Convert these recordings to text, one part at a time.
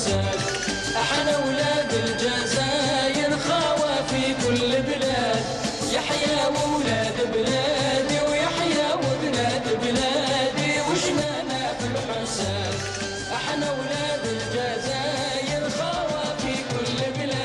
الحساد. احنا ولاد الجزائر خاوة في كل بلاد، يحيى ولاد بلادي ويحيى وبنات بلادي وشنانا في الحساد. احنا ولاد الجزائر خاوة في كل بلاد.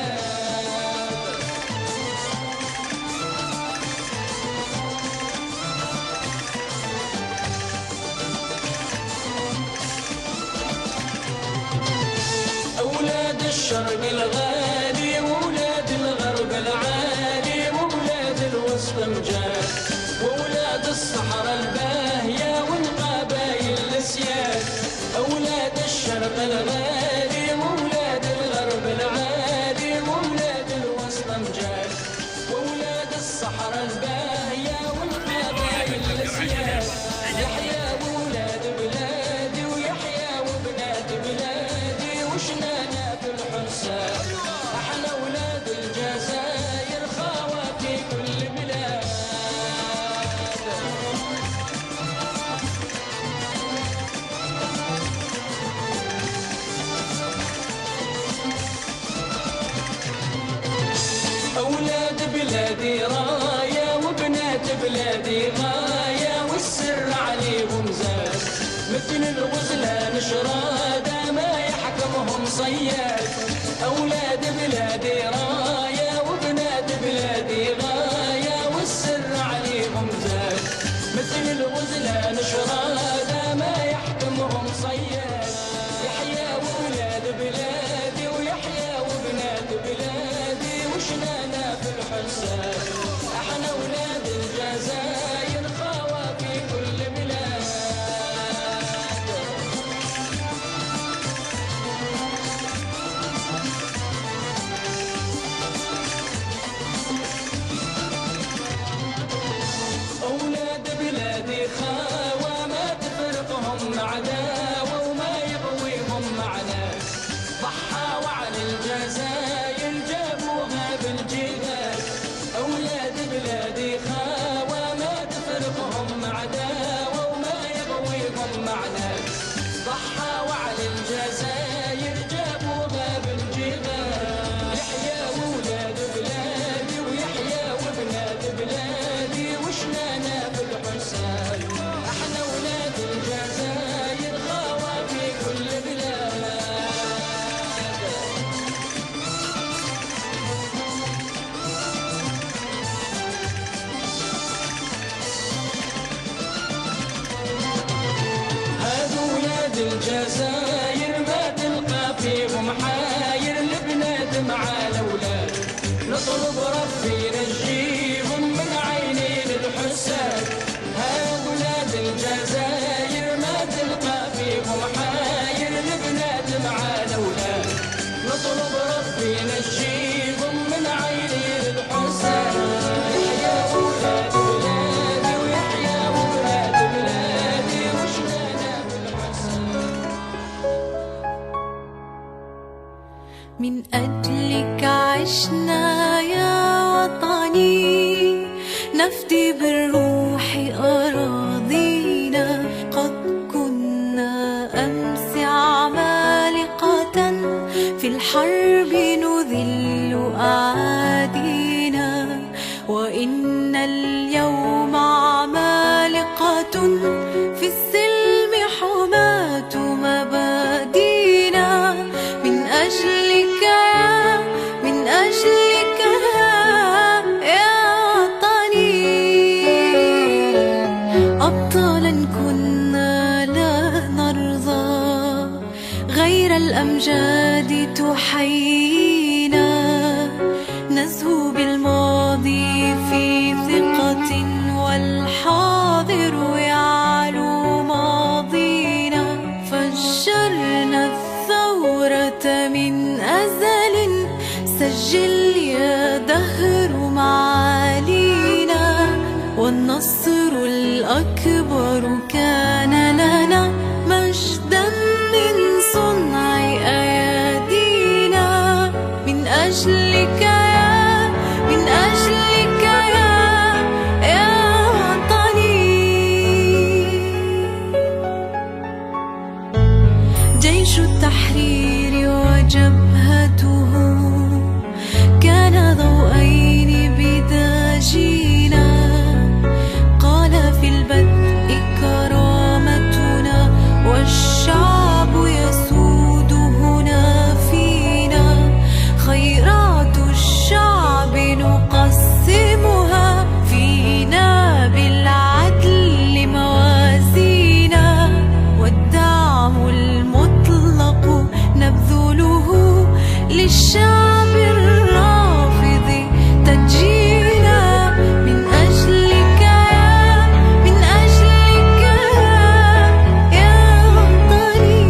أولاد الشرق الغالي وولاد الغرب العالي وولاد الوسط مجال وولاد الصحراء الباهية والقبايل السياد. أولاد الشرق الغالي وولاد الغرب العالي وولاد الوسط مجال وولاد الصحراء الباهية والقبايل السياد. يحيى وولاد بلادي ويحيى وبنات بلادي وشنانا في الحساد. احنا ولاد الجزائر خاوة في كل بلاد. أولاد بلادي راية وبنات بلادي غاية والسر عليهم زاد. مثل الغزلان شرادة ما يحكمهم صياد. أولاد بلادي راية وبنات بلادي غاية والسر عليهم زاد. مثل الغزلان شرادة ما يحكمهم صياد. يحيى وولاد بلادي ويحيى وبنات بلادي وشنانا في الحساد. احنا ولاد الجزائر خاوة في كل بلاد. أولاد بلادي خاوة ما تفرقهم عداوة وما يغويهم معنا. ضحوا على الجزائر جابوها بالجبال. أولاد بلادي خاوة ما تفرقهم عداوة وما يغويهم معنا. ضحوا على الجزائر جابوها بالجبال. يحيى وولاد بلادي ويحيى وبنات بلادي وشنانا في الحساد. احنا ولاد الجزائر خاوة في كل بلاد. هادو ولاد الجزائر ما تلقى فيهم حاير. البنات مع الاولاد نطلب ربي ينجيهم من عينين الحساد. هادو ولاد الجزائر ما تلقى فيهم حاير. البنات مع الاولاد نطلب ربي ينجيهم من عينين الحساد. يحيى ولاد بلادي ويحيى وولاد بلادي وشنانا في الحساد. من أجلك عشنا يا وطني نفدي بالروح أراضينا. قد كنا أمس عمالقة في الحرب نذل أعادينا. وإن اليوم عمالقة في السلم حماة مبادينا. من أجلك من أجلك يا وطني أبطالا كنا لا نرضى غير الأمجاد تحيينا. نزهو بالماضي في ثقة والحاضر يعلو ماضينا. فجرنا الثورة من أزل سجل يا دهر معالينا. والنصر الأكبر كان لنا مجدا من صنع أيادينا. من أجلك من أجلك يا وطني. جيش التحرير جبهته كان ضوءين بداجينا. قال في البدء كرامتنا والشعب يسود هنا فينا. خيرات الشعب نقسمها فينا بالعدل موازينا. والدعم المطلق نبذله للشعب الرافض تنجينا. من أجلك من أجلك يا وطني.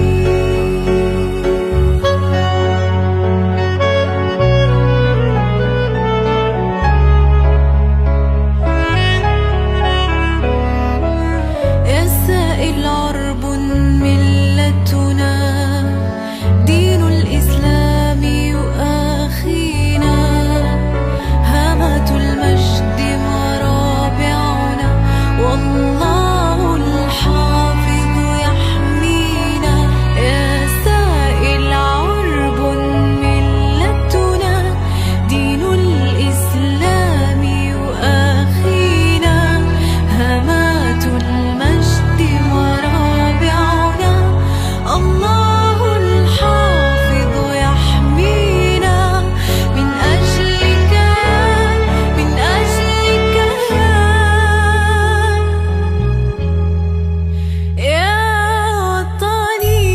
يا سائل عرب ملتنا دين الإسلام يؤاخينا. هامة المجد مرابعنا والله الحافظ يحمينا. يا سائل عرب ملتنا دين الإسلام يؤاخينا. هامات المجد مرابعنا الله الحافظ يحمينا. من أجلك من أجلك يا وطني.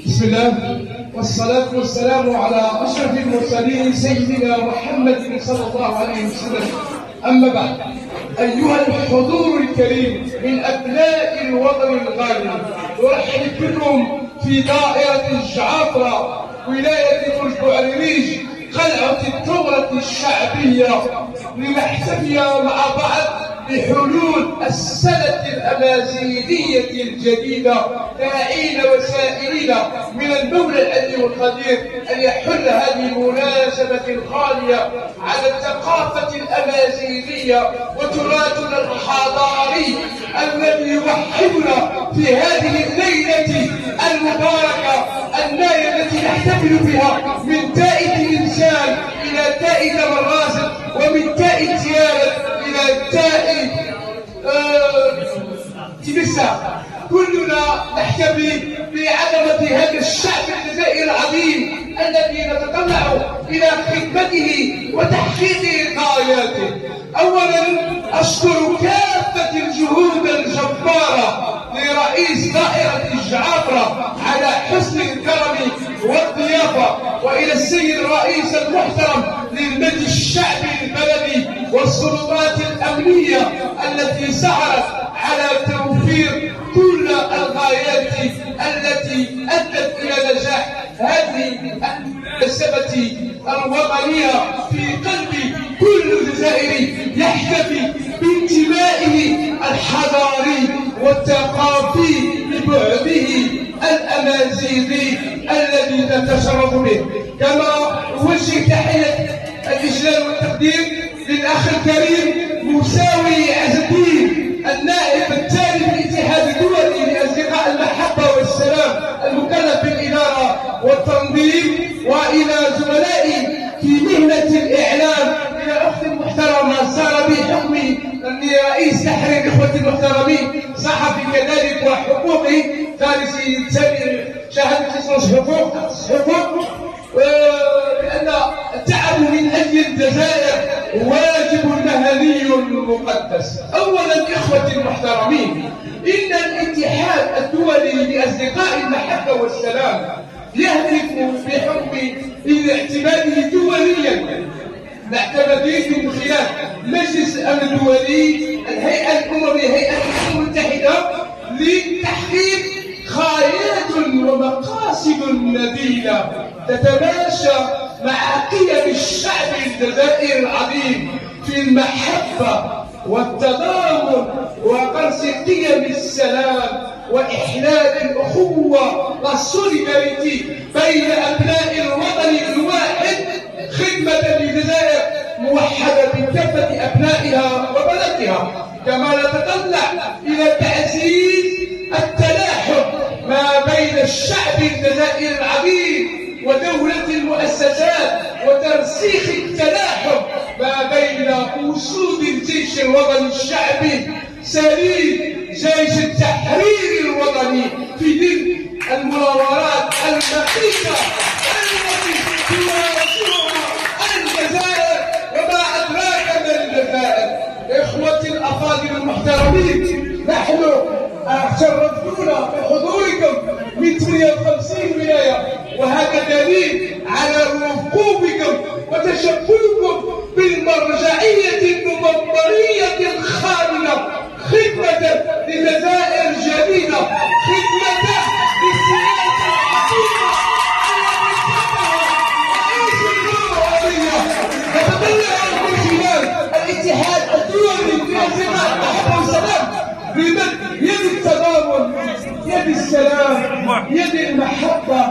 بسم الله والصلاة والسلام على أشرف المرسلين سيدنا محمد صلى الله عليه وسلم. أما بعد، أيها الحضور الكريم من أبناء الوطن الغالي، أرحب بكم في دائرة الجعافرة ولاية فرج قلعة الثورة الشعبية لنحتفي مع بعض بحلول السنة الأمازيغية الجديدة، داعين وسائلين من المولى العلي والقدير أن يحل هذه المناسبة الخالية على الثقافة الأمازيغية وتراثنا الحضاري الذي يوحدنا في هذه الليلة المباركة، الليلة التي نحتفل بها من تاء الإنسان إلى تاء الرازق، ومن تاء الزيارة إلى تاء تبسة. كلنا نحتفي بعظمة هذا الشعب الجزائري العظيم الذي نتطلع إلى خدمته وتحقيق غاياته. أولا أشكر كافة الجهود الجبارة لرئيس دائرة الجعافرة على حسن وإلى السيد الرئيس المحترم للمجلس الشعبي البلدي والسلطات الأمنية التي سعت على توفير كل الغايات التي أدت إلى نجاح هذه المناسبة الوطنية في قلب كل جزائري يحتفي بانتمائه الحضاري والثقافي لبعده الأمازيغي الذي نتشرف به. كما أوجه تحية الإجلال والتقدير للأخ الكريم مساوي عز الدين النائب التالي بالاتحاد الدولي لأصدقاء المحبة والسلام المكلف بالإدارة والتنظيم، وإلى زملائي في مهنة الإعلام، إلى أختي المحترمة سارة بحكمي أني رئيس تحرير إخوتي المحترمين صحفي كذلك وحقوقي فارسي شهادة حقوق لأن التعب من أجل الجزائر واجب مهني مقدس. أولا إخوتي المحترمين، إن الاتحاد الدولي لأصدقاء المحبة والسلام يهدف بحكم اعتماده دوليا معتمدين من خلال مجلس الأمن الدولي، الهيئة الأممية، هيئة الأمم المتحدة، لتحقيق غايات ومقاصد نبيلة تتماشى مع قيم الشعب الجزائري العظيم في المحبة والتضامن وغرس قيم السلام وإحلال الأخوة والسوليداريتي بين أبناء الوطن الواحد، خدمة للجزائر موحدة بكافة أبنائها وبلدها. كما نتطلع إلى تعزيز التلاحم ما بين الشعب الجزائري العظيم ودولة المؤسسات، وترسيخ التلاحم ما بين وسود الجيش الوطني الشعبي سليم جيش التحرير الوطني في ظل المناورات المخيفة التي تواجهها الجزائر وما أدراك ما الجزائر. إخوتي الأفاضل المحترمين، نحن شرفتونا بحضوركم من 58 ولاية، وهذا دليل على وقوفكم وتشبثكم بالمرجعية المنبرية الخالدة، خدمة لجزائر جديدة، خدمة للسياسة الحقيقة نتطلع من خلال الاتحاد الدولي لأصدقاء المحبة والسلام بمد يد التضامن، يد السلام، يد المحبة،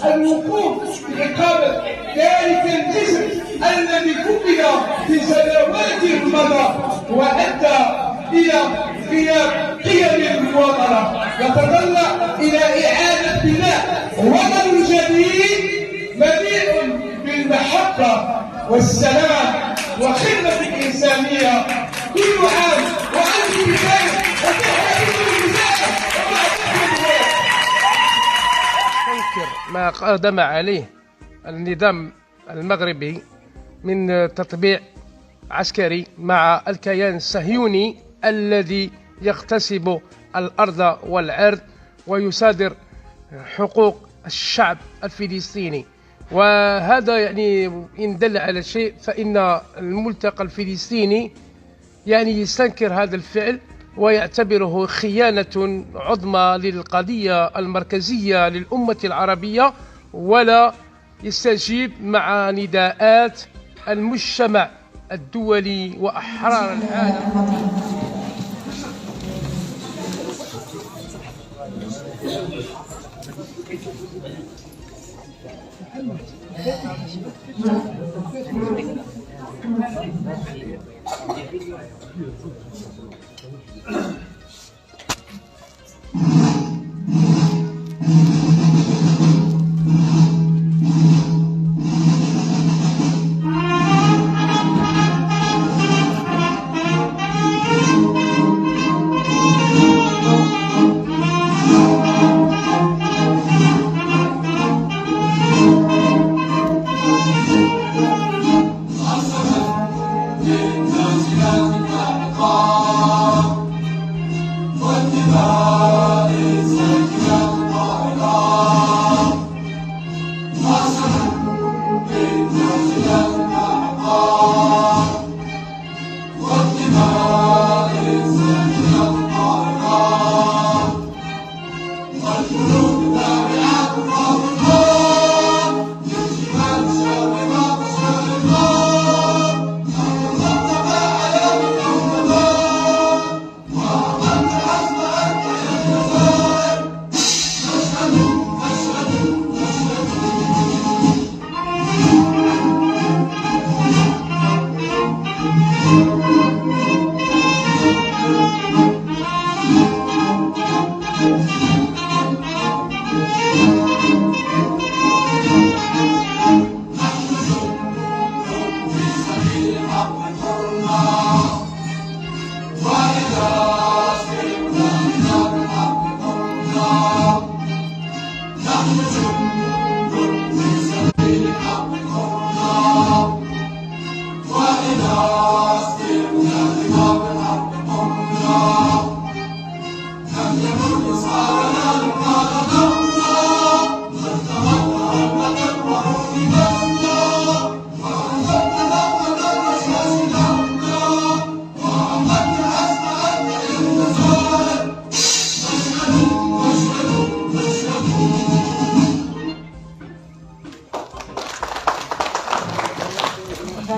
الوقوف بإقامة ذلك الجسم الذي كمل في سنوات مضى وأدى إلى قيم المواطنة. نتطلع إلى إعادة بناء وطن جديد مليء بالمحبة والسلام وخدمة الإنسانية. كل عام وأنتم بخير وتحية للجزائر أنكر ما قدم عليه النظام المغربي من تطبيع عسكري مع الكيان الصهيوني الذي يغتصب الأرض والعرض ويصادر حقوق الشعب الفلسطيني. وهذا يعني إن دل على شيء فإن الملتقى الفلسطيني يعني يستنكر هذا الفعل ويعتبره خيانة عظمى للقضية المركزية للأمة العربية، ولا يستجيب مع نداءات المجتمع الدولي وأحرار العالم. الناس لا تتحقق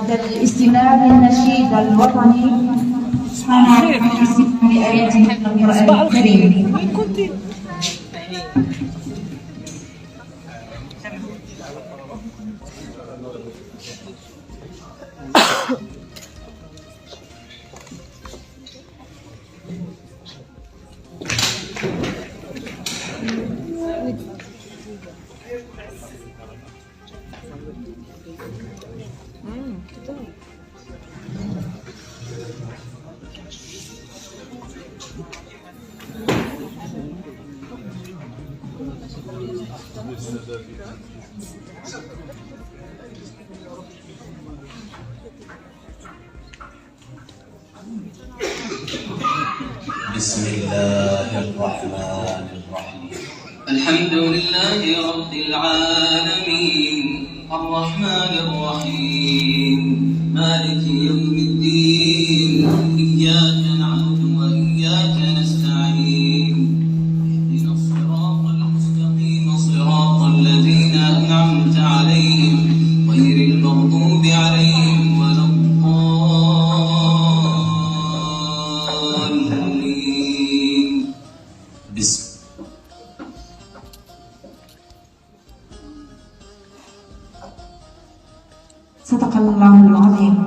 بعد الاستماع للنشيد الوطني مع الاستماع لآيات من القرآن الكريم. بسم الله الرحمن الرحيم. الحمد لله رب العالمين الرحمن الرحيم مالك يوم الدين إياك نعبد وإياك نستعين اهدنا الصراط المستقيم صراط الذين أنعمت عليهم غير المغضوب عليهم ولا الضالين. صدق الله العظيم.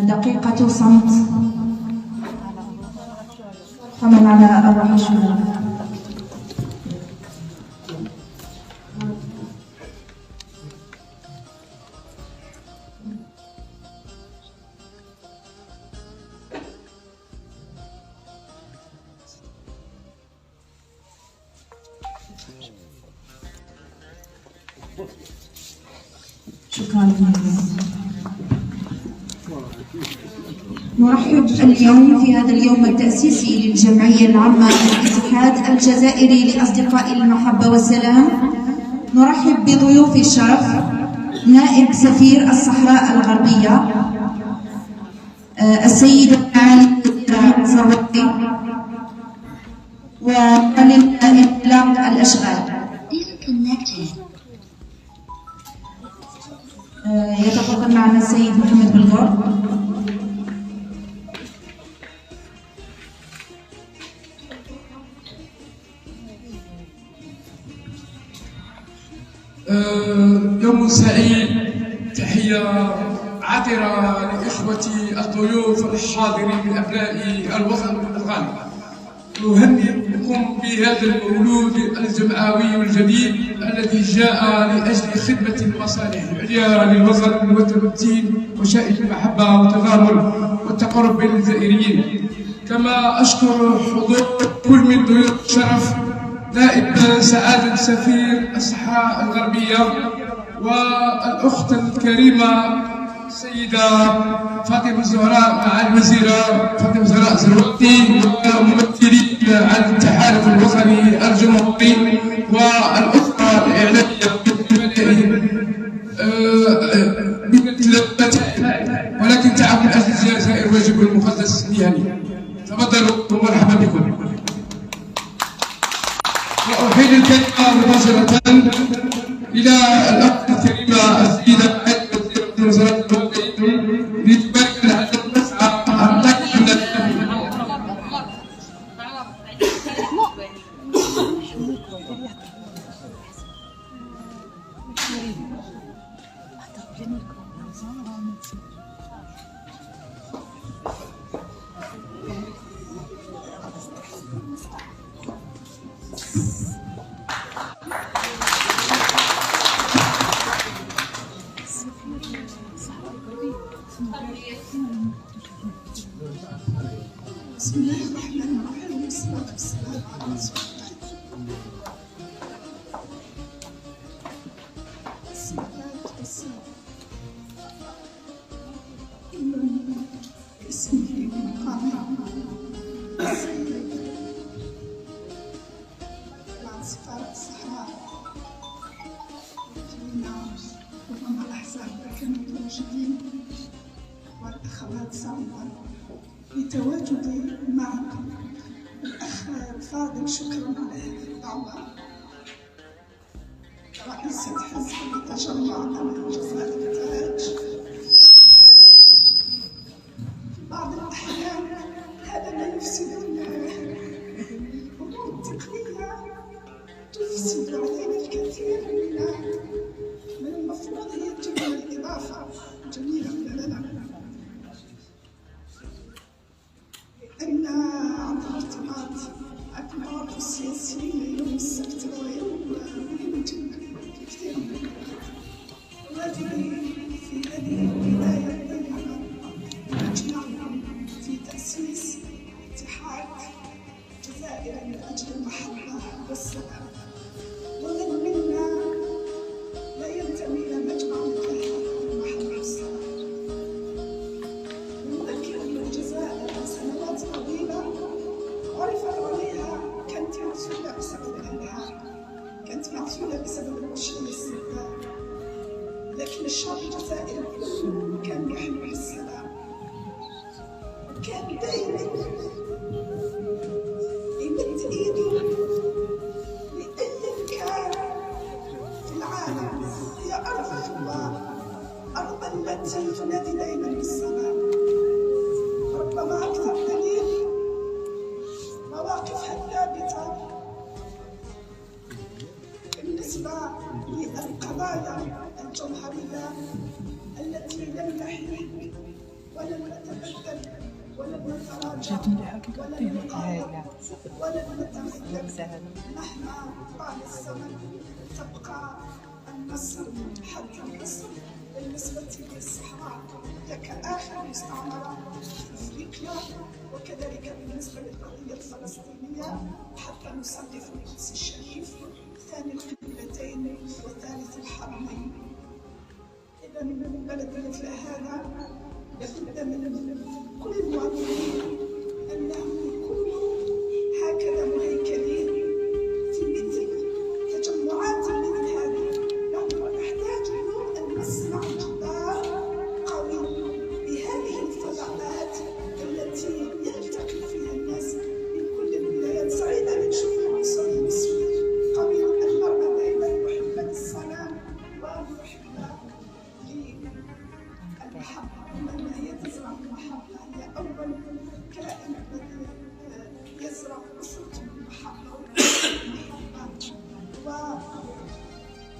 دقيقة صمت فمن على أرواح الشهداء. شكرا. نرحب اليوم في هذا اليوم التأسيسي للجمعية العامة للاتحاد الجزائري لأصدقاء المحبة والسلام. نرحب بضيوف الشرف نائب سفير الصحراء الغربية السيدة معالي الوزيرة صروتي ومعلم إطلاق الأشغال. يتفضل معنا السيد محمد بلغور. يوم سعيد. تحية عطرة لإخوتي الضيوف الحاضرين من أبناء الوطن الغالي. نهنئكم بهذا المولود الجمعوي الجديد الذي جاء لأجل خدمة المصالح العليا للوطن والتمثيل وشائع المحبة والتضامن والتقرب بين الجزائريين. كما أشكر حضور كل من ضيوف الشرف نائب سعادة سفير الصحراء الغربية والأخت الكريمة السيدة فاطمة الزهراء مع الوزيرة فاطمة الزهراء زروتي وممثلين عن التحالف الوطني الجمهوري والأسرة الإعلامية ولكن تعب من أجل الجزائر واجب المقدس المهني. تفضلوا ومرحبا بكم. وأحيل الكلمة مباشرة إلى الأخت الكريمة السيدة وزارة الوطنية لتبارك لنا المسعى الناجح من تواجدي معكم. الأخ فاضل، شكرا على هذه الدعوة. رئيسة حزب التجمع أمام جزائر التاج، في بعض الأحيان هذا ما يفسد الأمور التقنية، تفسد علينا الكثير من المفروض هي تجيب الإضافة جميلة لنا، لأن عند الارتباط الارتباط السياسي يوم السبت هو يوم مهم جدا في كثير من الأوقات. واجبي في هذه البداية أن نجمع في تأسيس اتحاد جزائر من أجل المحبة والسلام، ومن منا لا ينتمي إلى مجمع مثل هذا المحبة والسلام. نذكر أن الجزائر سنوات طويلة عرفت عليها كانت معزولة بسبب الإلحاد، كانت معزولة بسبب المرشدين السوداء، لكن الشعب الجزائري كان يحلم بالسلام، وكان دائما يمد ايده لأي مكان في العالم. هي أرض الله، أرض التي تنادي دائما بالسلام. ربما أكثر دليل مواقفها الثابتة بالنسبة للقضايا الجوهرية التي لم نحيد ولم نتبدل ولم نتراجع ولم نقاوم ولم نتمدد مهما طال الزمن. تبقى النصر حتى النصر بالنسبة للصحراء هي كآخر مستعمرة في أفريقيا، وكذلك بالنسبة للقضية الفلسطينية حتى نصنف القدس الشريف ثاني القبلتين وثالث الحرمين. إذا من بلد مثل هذا لابد من كل المواطنين أنهم يكونوا هكذا مهيكلين في مثل تجمعات مثل هذه. نحن نحتاج اليوم أن نصنع جدار قوي بهذه الفضاءات التي يلتقي فيها الناس من كل الولايات. سعيدة أن نشوف عنصر المسؤول قوي. المرأة دائما محبة السلام ومحبة للمحبة، لأن هي تزرع المحبة، هي أول كائن الذي يزرع بصوت المحبة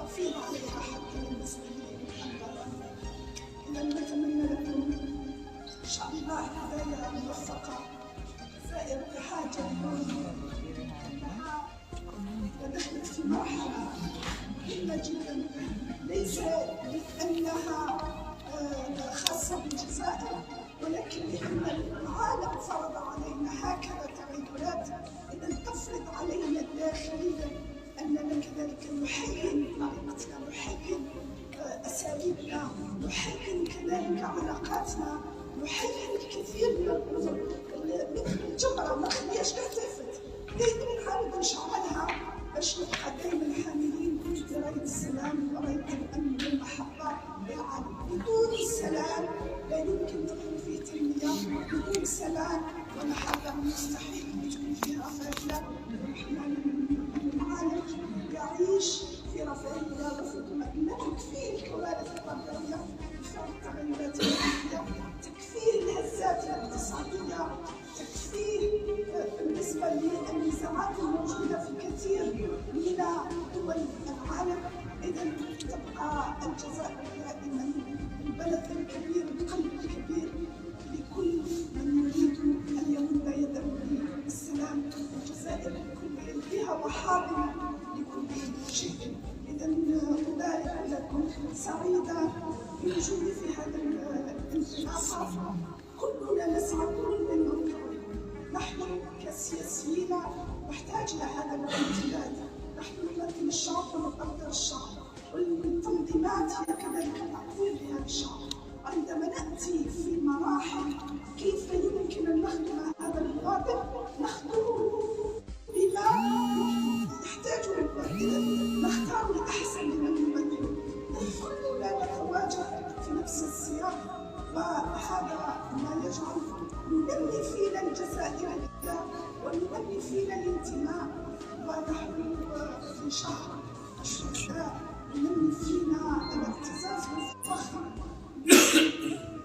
وتفيض عليها حتى بالنسبة للأنبياء. إذا نتمنى لكم إن شاء الله بداية موفقة. الجزائر بحاجة اليوم أنها دخلت في مرحلة مهمة جدا، ليس لأنها خاصة بالجزائر ولكن لأن العالم فرض علينا هكذا تغيرات. إذا تفرض علينا الداخلية أننا كذلك نحيي طريقتنا، نحيي أساليبنا، نحيي كذلك علاقاتنا، نحيي الكثير من الأمور مثل الجمرة ما خليهاش تهتفت، دائما نحاول نشعلها باش نبقى دائما حاملين لراية السلام وراية الأمن والمحبة للعالم. بدون السلام لا يمكن تكون فيه تنمية، بدون سلام ومحبة مستحيل أن تكون فيه رفاهية. العالم يعيش في رفاهية وفي طمأنينة، تكفيه الكوارث الطبيعية، تكفيه التغيرات المناخية، تكفيه الهزات الاقتصادية، تكفيه بالنسبة للنزاعات الموجودة في كثير من دول العالم. إذا تبقى الجزائر دائما البلد الكبير، القلب الكبير لكل من يريد أن يمد يده بالسلام. الجزائر بها محاضن لكل شيء. إذا أبارك لكم، سعيدة بوجودي في هذا الانطلاق. كلنا نسعى كل من نحن كسياسيين نحتاج إلى هذا الامتداد. نحن نمثل الشعب ونقدر الشعب، والتنظيمات هي كذلك تقوي بهذا الشعب. عندما نأتي في مراحل كيف يمكن أن نخدم هذا المواطن، نخدمه بما يحتاجه المواطن، نختار الأحسن لمن يمثل. كلنا نتواجد في نفس السياق، وهذا ما يجعل ننمي في سائر الأديان ونغني فينا الانتماء ونحن في شهر الشهداء نغني فينا الاعتزاز والفخر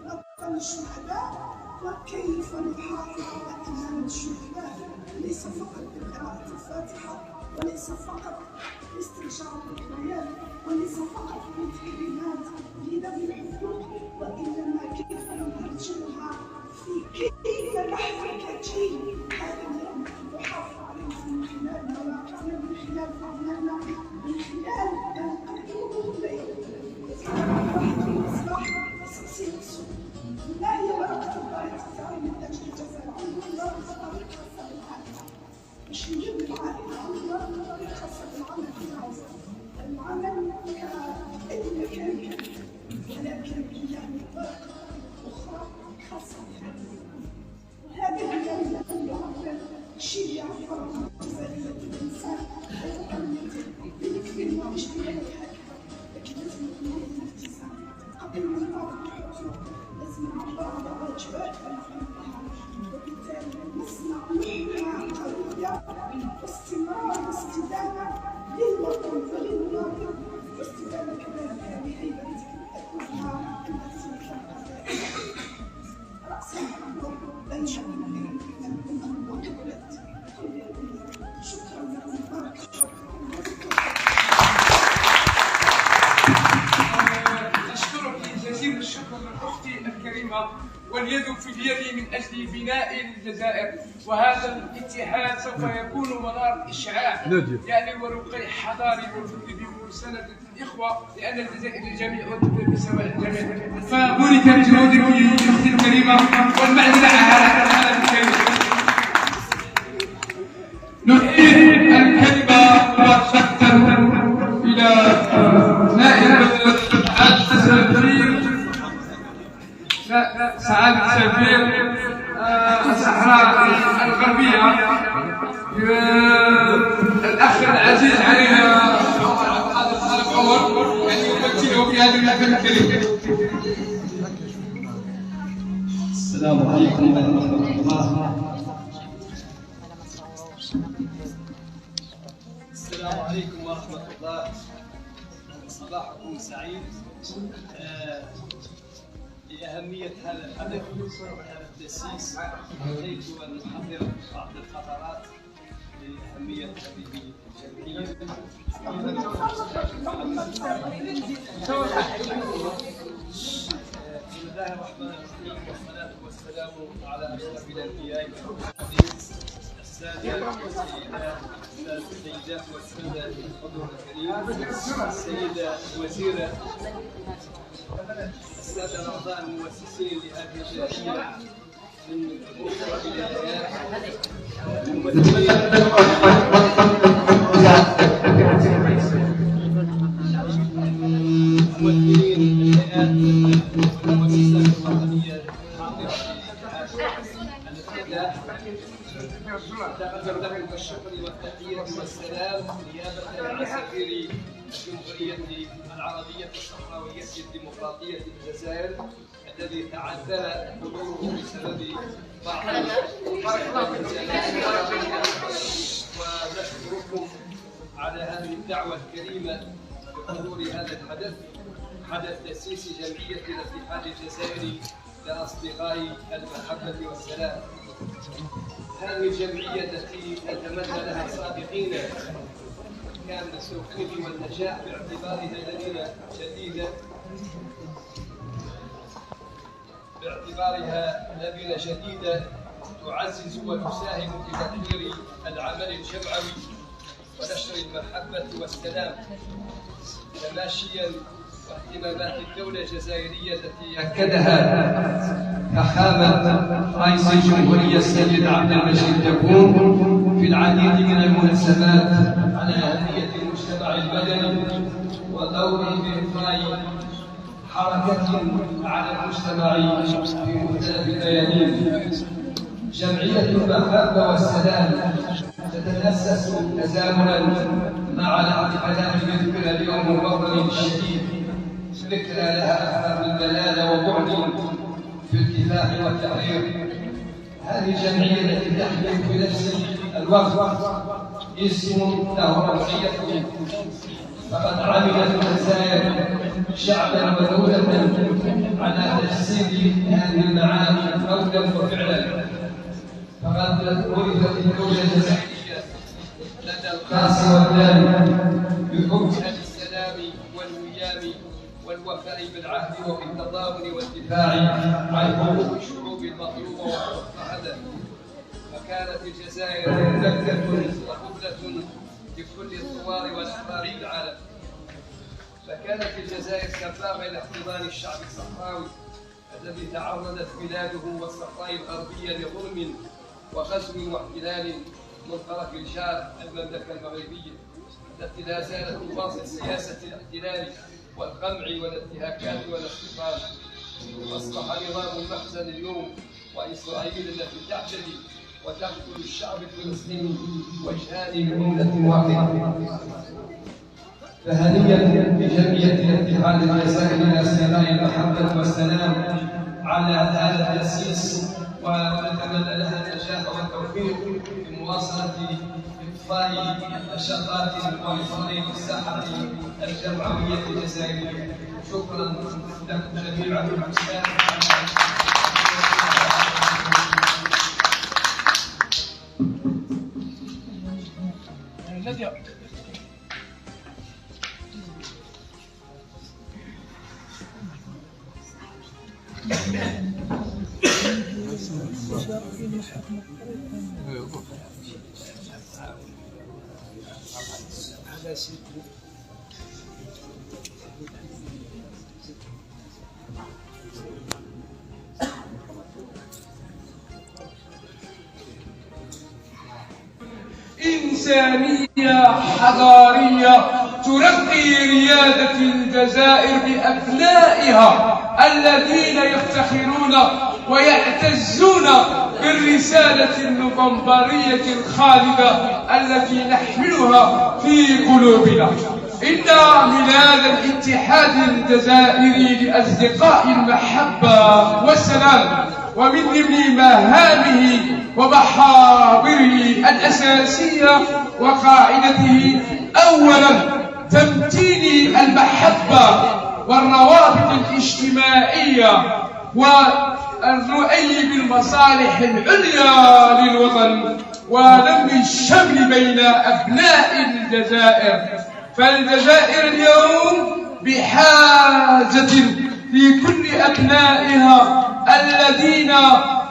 بوطن الشهداء وكيف نحافظ على أمان الشهداء ليس فقط بقراءة الفاتحة وليس فقط باستنشاق القرآن وليس فقط بالكلمات لذوي الحقوق وإنما كيف نترجمها في كيف نحتاج هذا اليوم نحافظ عليه من خلال مواقفنا من خلال فضلنا من خلال ما نقدمه إليه واحد المصباح وسلسلة السوق ما هي ورقة الضغط الثاني من أجل الجزائر ورقة طريقة العائلة باش نجيب العائلة ورقة طريقة العمل في العزة العمل كأدنى كان ولكن يعني ورقة أخرى خاصة هذه هي الشيء اللي يعبر عن جزائرية الإنسان وتقنيته بالكثير من الاجتماعات هكذا لكن لازم نكون الالتزام قبل ما نعرف الحقوق لازم نعبر على واجباتنا وبالتالي نصنع مهنة قوية واستمرار واستدامة للوطن وللمواطن واستدامة كذلك لهيبة الأمة التي رأسا بين الأمم وقبلت شكرا لكم بارك أشكرك جزيل الشكر أختي الكريمة واليد في اليد من أجل بناء الجزائر وهذا الاتحاد سوف يكون منار إشعاع يعني ورقي حضاري وفكري بمساندة الإخوة لأن الجزائر للجميع وتبدأ بسواء الجميع فبورك بجهودك أختي الكريمة والمعذرة على هذا العالم الكريم. نعيد الكلمة مباشرة إلى نائب السفير سعادة السفير الصحراء الغربية الأخ العزيز علينا عمر يعني يمثله في هذه المكان الكريم. السلام عليكم ورحمة الله. السلام عليكم ورحمة الله. صباحكم سعيد. لأهمية هذا الحدث هذا التأسيس حبيت أن أحضر بعض الخطرات لأهمية هذه الجمعية. بسم الله الرحمن الرحيم والصلاة والسلام على أشرف الأنبياء والمرسلين السادة السيدات والسادة الحضور الكريم السيدة الوزيرة السادة الأعضاء المؤسسين لهذه الجمعية من أسرة الولايات ممثلين الهيئات والمؤسسات الوطنية الحاضرة في الافتتاح أتقدم لكم بالشكر والتحية والسلام نيابة عن سفير الجمهورية العربية الصحراوية الديمقراطية الجزائر الذي تعذر حضوره بسبب بعض ونشكركم على هذه الدعوة الكريمة بحضور هذا الحدث حدث تأسيس جمعية الاتحاد الجزائري لأصدقاء المحبة والسلام. هذه الجمعية التي أتمنى لها السابقين كان السكون والنجاح باعتبارها لبنة جديدة تعزز وتساهم في تطوير العمل الجمعوي ونشر المحبة والسلام تماشيا واهتمامات الدولة الجزائرية التي أكدها فخامة رئيس الجمهورية السيد عبد المجيد تبون في العديد من المناسبات على أهمية المجتمع المدني ودوره بإطلاق حركة على المجتمع في مختلف الميادين. جمعية المحبة والسلام تتأسس تزامنا مع الاحتفالات بذكرى اليوم الوطني الشهيد، ذكرى لها أكثر من دلالة وبعد في الكفاح والتحرير. هذه الجمعية التي تحمل في نفس الوقت اسم له روحيته، فقد عملت الجزائر شعبا ودولة على تجسيد هذه المعاني قولا وفعلا. فقد ورثت الدولة الجزائرية لدى القاسم والثاني بحكم السلام والويام والوفاء بالعهد وبالتضامن والدفاع عن حقوق الشعوب المظلومة والمضطهدة. فكانت الجزائر مملكة وقبلة لكل الثوار والأحرار في العالم. فكانت الجزائر سبابة إلى احتضان الشعب الصحراوي الذي تعرضت بلاده والصحراء الغربية لظلم وغزو واحتلال من طرف الجار المملكة المغربية التي لا زالت تواصل سياسة الاحتلال والقمع والانتهاكات والاستيطان. أصبح نظام المخزن اليوم وإسرائيل التي تعتدي وتقتل الشعب الفلسطيني وجهان لأمة واحدة. فهنيئا لجمعية الاتحاد الجزائري لأسيراء المحبة والسلام على هذا التأسيس، ونتمنى لها النجاح والتوفيق في مواصلة إطفاء النشاطات والفريق الساحة الجمعوية الجزائرية. شكرا لكم جميعا. إنسانية حضارية ترقي ريادة الجزائر بأبنائها الذين يفتخرون ويعتزون بالرسالة النوفمبرية الخالدة التي نحملها في قلوبنا. إن ميلاد الاتحاد الجزائري لأصدقاء المحبة والسلام ومن ضمن مهامه ومحاوره الأساسية وقاعدته أولا تمتين المحبة والروابط الاجتماعية والرؤي بالمصالح العليا للوطن ونمي الشمل بين أبناء الجزائر. فالجزائر اليوم بحاجة لكل أبنائها الذين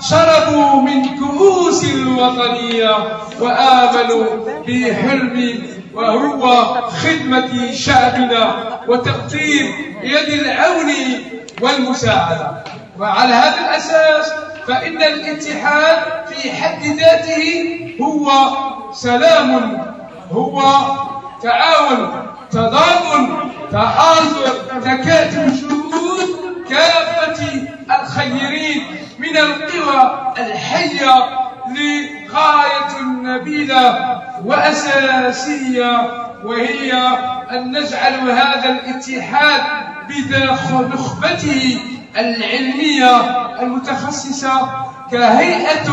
شربوا من كؤوس الوطنية وآمنوا بحلم وهو خدمة شعبنا وتقديم يد العون والمساعدة. وعلى هذا الأساس فإن الاتحاد في حد ذاته هو سلام، هو تعاون، تضامن، تآزر، تكاتف شهود كافة الخيرين من القوى الحية لغاية نبيلة وأساسية، وهي أن نجعل هذا الاتحاد بنخبته العلمية المتخصصة كهيئة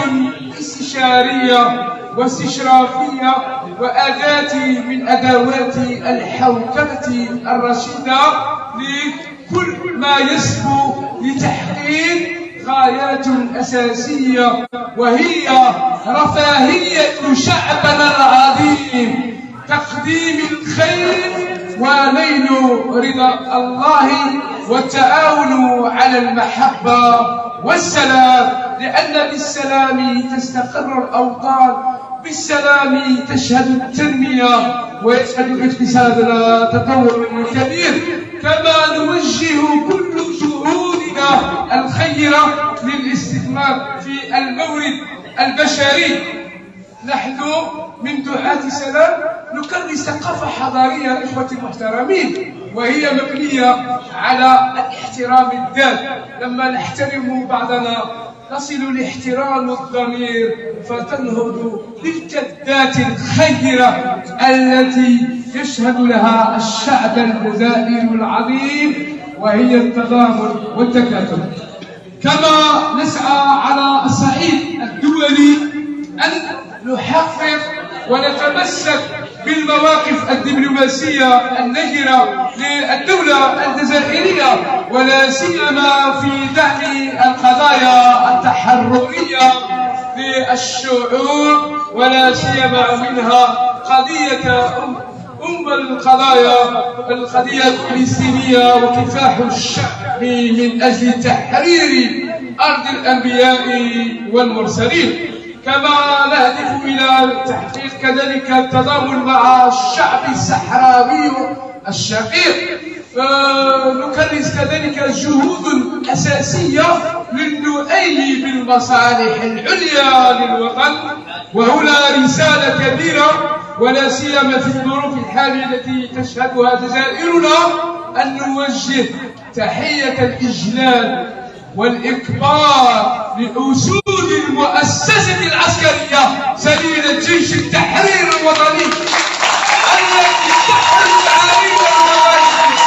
استشارية واستشرافية وأداة من أدوات الحوكمة الرشيدة لكل ما يسبو لتحقيق غايات أساسية، وهي رفاهية شعبنا العظيم، تقديم الخير ونيل رضا الله والتعاون على المحبة والسلام، لأن بالسلام تستقر الأوطان، بالسلام تشهد التنمية ويشهد اقتصادنا تطور كبير. كما نوجه كل جهودنا الخيرة للاستثمار في المورد البشري. نحن من دعاة سلام نكرس ثقافة حضارية إخوتي المحترمين، وهي مبنية على الاحترام الذات. لما نحترم بعضنا نصل لاحترام الضمير فتنهض تلك الذات الخيرة التي يشهد لها الشعب الجزائري العظيم، وهي التضامن والتكاتف. كما نسعى على الصعيد الدولي أن نحقق ونتمسك بالمواقف الدبلوماسية النجرة للدولة الجزائرية، ولا سيما في دعم القضايا التحررية للشعوب، ولا سيما منها قضية القضايا القضية الفلسطينية وكفاح الشعب من أجل تحرير أرض الأنبياء والمرسلين. كما نهدف إلى تحقيق كذلك التضامن مع الشعب الصحراوي الشقيق. نكرس كذلك جهود أساسية للنؤيد بالمصالح العليا للوطن، وهنا رسالة كبيرة ولا سيما في الظروف الحالية التي تشهدها جزائرنا، أن نوجه تحية الإجلال والإكبار لأسود المؤسسة العسكرية سبيل جيش التحرير الوطني التي تحرز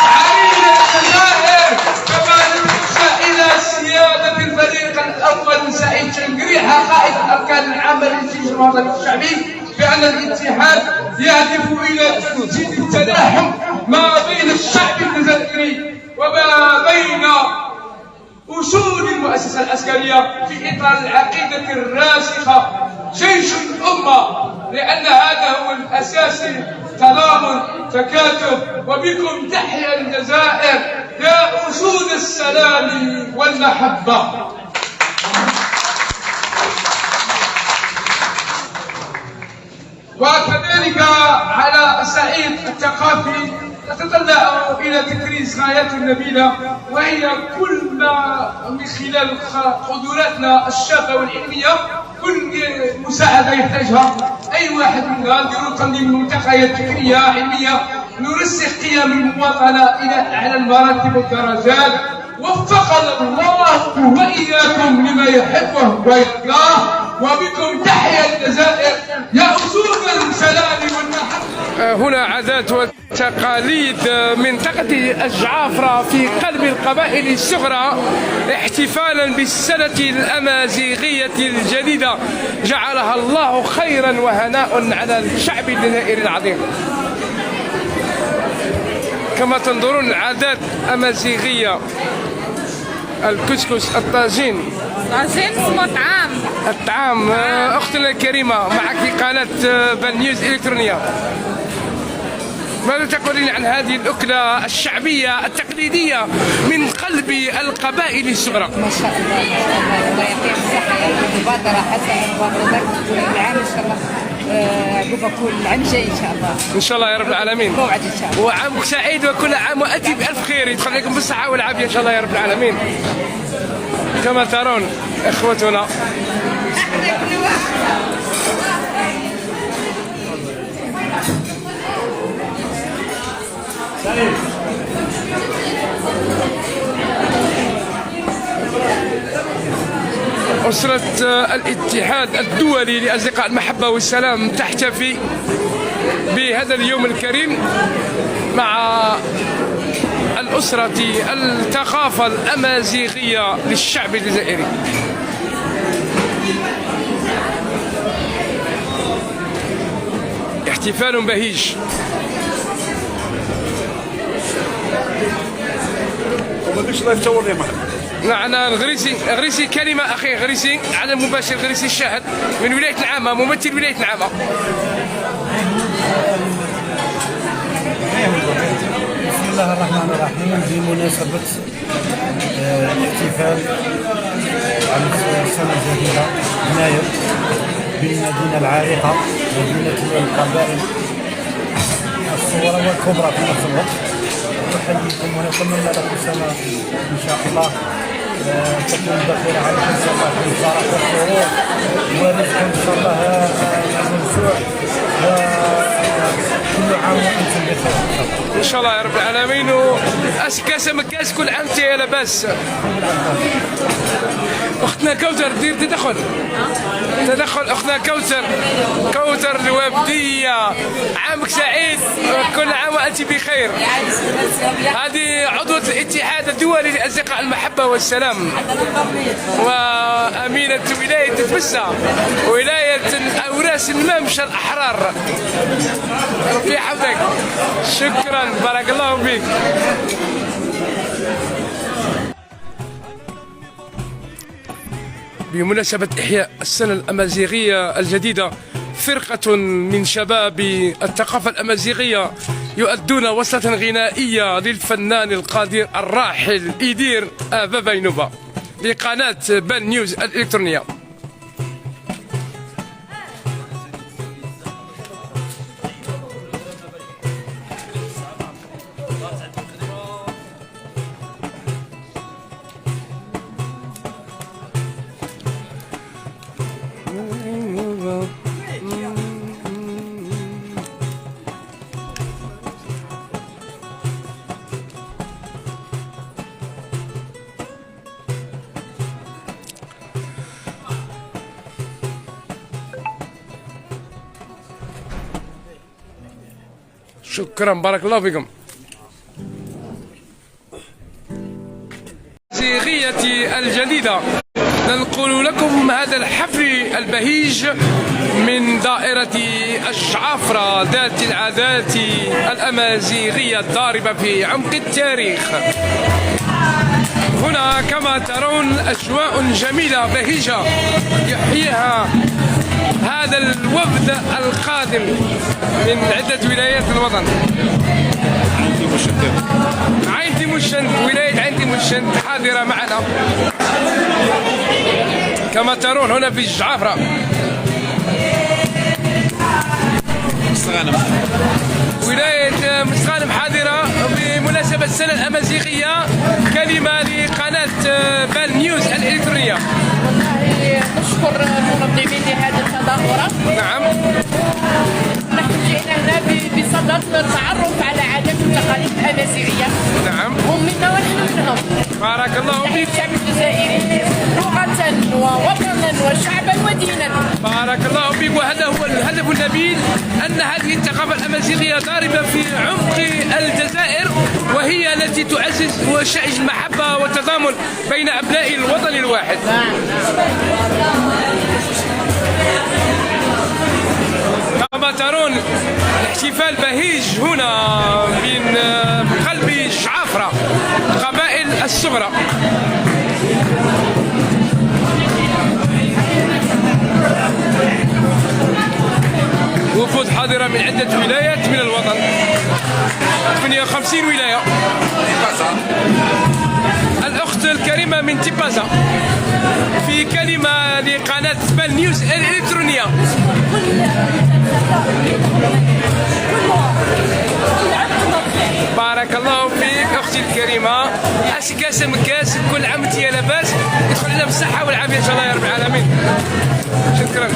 عرين الجزائر. كما نتوجه إلى سيادة الفريق الأول سعيد شنقريحة قائد الأركان العامة للجيش الوطني الشعبي بأن الاتحاد يهدف إلى تجديد التلاحم ما بين الشعب الجزائري وما بين أصول المؤسسة العسكرية في إطار العقيدة الراسخة جيش الأمة، لأن هذا هو الأساس، تضامن تكاتف. وبكم تحيا الجزائر يا أسود السلام والمحبة. وكذلك على الصعيد الثقافي نتطلع إلى تكريس غايات نبيلة، وهي كل ما من خلال قدراتنا الشابة والعلمية، كل مساعدة يحتاجها أي واحد منا، نديروا تنظيم ملتقيات فكرية علمية نرسخ قيم المواطنة إلى أعلى المراتب والدرجات. وفقنا الله وإياكم لما يحبه ويرضاه، وبكم تحيا الجزائر يا أسود السلام والمحبة. هنا عادات وتقاليد منطقة الجعافرة في قلب القبائل الصغرى، احتفالا بالسنة الأمازيغية الجديدة جعلها الله خيرا وهناء على الشعب الجزائري العظيم. كما تنظرون العادات الأمازيغية، الكسكس، الطاجين. اسمه الطعام. أختنا الكريمة معك في قناة بان نيوز إلكترونية، ماذا تقولين عن هذه الأكلة الشعبية التقليدية من قلب القبائل الصغرى؟ ما شاء الله ما شاء الله، الله يعطيهم الصحة يا رب. المبادرة حتى المبادرة كل العام إن شاء الله، عقب كل العام جاي إن شاء الله. إن شاء الله يا رب العالمين. موعد إن شاء الله. وعامك سعيد وكل عام وأنتم بألف خير، يدخل لكم بالصحة والعافية إن شاء الله يا رب العالمين. كما ترون إخوتنا أسرة الاتحاد الدولي لأصدقاء المحبة والسلام تحتفي بهذا اليوم الكريم مع الأسرة الثقافة الأمازيغية للشعب الجزائري. احتفال بهيج. معنا غريسي كلمة أخي غريسي على المباشر، غريسي الشاهد من ولاية العامة، ممثل ولاية العامة. بسم الله الرحمن الرحيم. بمناسبة الاحتفال عن السنة الجديدة يناير بالمدينة العريقة، مدينة القبائل الصغرى والكبرى في نفس الوقت، نحييكم ونتمنى لكم سنة إن شاء الله تكون بخير عليكم إن شاء الله، في الفرح والسرور ورزق إن شاء الله موسوع، وكل عام وأنتم بخير إن شاء الله. شاء الله يا رب العالمين. كاس مكاس كل عام وانت لاباس. اختنا كوثر دير تدخل اختنا كوثر الوفديه. عامك سعيد، كل عام وانت بخير. هذه عضوة الاتحاد الدولي لاصدقاء المحبه والسلام وامينه ولايه تفسا ولايه اوراس الممشى الاحرار. ربي يحفظك. شكرا، بارك الله فيك. بمناسبة إحياء السنة الأمازيغية الجديدة، فرقة من شباب الثقافة الأمازيغية يؤدون وصلة غنائية للفنان القدير الراحل إيدير آبا بينوبا لقناة بان نيوز الإلكترونية. شكرا، بارك الله فيكم. الأمازيغية الجديدة ننقل لكم هذا الحفل البهيج من دائرة الجعافرة ذات العادات الأمازيغية الضاربة في عمق التاريخ. هنا كما ترون أجواء جميلة بهيجة يحييها هذا الوفد القادم من عدة ولايات الوطن. عين تيموشنت، ولاية عين تيموشنت حاضرة معنا كما ترون هنا في الجعافرة. ولاية مستغانم حاضرة بمناسبة السنة الأمازيغية. كلمة لقناة بان نيوز الإلكترونية. نشكر المنظمين لهذه التظاهرة. نعم. نحن جئنا هنا بصدد التعرف على عادات والتقاليد الأمازيغية. نعم. هم منا ونحن منهم. بارك الله فيك. الشعب الجزائري لغة ووطنا وشعبا ودينا. بارك الله فيك. وهذا هو الهدف النبيل، أن هذه الثقافة الأمازيغية ضاربة في عمق الجزائر، وهي التي تعزز وشعج المحبة والتضامن بين أبناء الوطن الواحد. كما ترون الاحتفال بهيج هنا من قلب جعافرة، قبائل الصغرى. وفود حاضرة من عدة ولايات من الوطن، 58 ولاية. الأخت الكريمة من تيبازا في كلمة لقناة بان نيوز الإلكترونية. بارك الله فيك أختي الكريمة. كاس مكاس، كل عام وانت لاباس. يدخل لنا بالصحة والعافية إن شاء الله يا رب العالمين. شكرا.